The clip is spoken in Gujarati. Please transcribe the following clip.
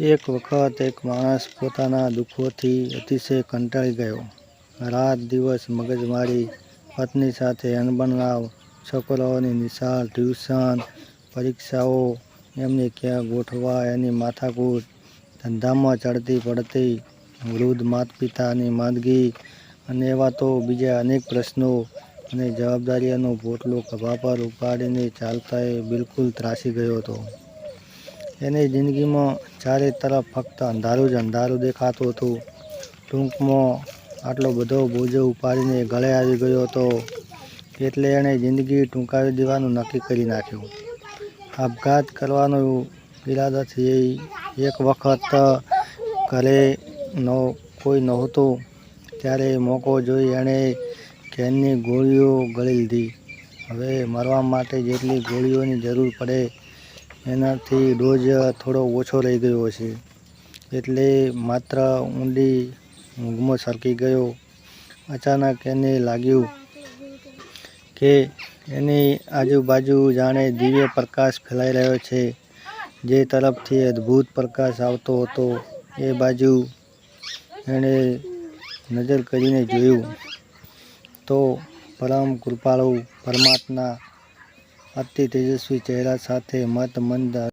એક વખત એક માણસ પોતાના દુઃખોથી અતિશય કંટાળી ગયો. રાત દિવસ મગજમારી, પત્ની સાથે અણબનાવ, છોકરાઓની નિશાળ, ટ્યુશન, પરીક્ષાઓ, એમને ક્યાં ગોઠવા એની માથાકૂટ, ધંધામાં ચડતી પડતી, વૃદ્ધ માતા-પિતાની માંદગી અને એવા તો બીજા અનેક પ્રશ્નો અને જવાબદારીઓનો પોટલો ખભા પર ઉપાડીને ચાલતા એ બિલકુલ ત્રાસી ગયો હતો. એની જિંદગીમાં ચારે તરફ ફક્ત અંધારું જ અંધારું દેખાતું હતું. ટૂંકમાં આટલો બધો બોજો ઉપાડીને ગળે આવી ગયો હતો એટલે એણે જિંદગી ટૂંકાવી દેવાનું નક્કી કરી નાખ્યું. આપઘાત કરવાનો ઈરાદાથી એક વખત ઘરે કોઈ નહોતું ત્યારે મોકો જોઈ એણે કેનની ગોળીઓ ગળી લીધી. હવે મરવા માટે જેટલી ગોળીઓની જરૂર પડે એનાથી ડોઝ થોડો ઓછો રહી ગયો છે એટલે માત્ર ઊંડી ઊંઘમાં સરકી ગયો. અચાનક એને લાગ્યું કે એની આજુબાજુ જાણે દિવ્ય પ્રકાશ ફેલાઈ રહ્યો છે. જે તરફથી અદ્ભુત પ્રકાશ આવતો હતો એ બાજુ એણે નજર કરીને જોયું તો પરમ કૃપાળુ પરમાત્મા અતિ તેજસ્વી ચહેરા સાથે મંદ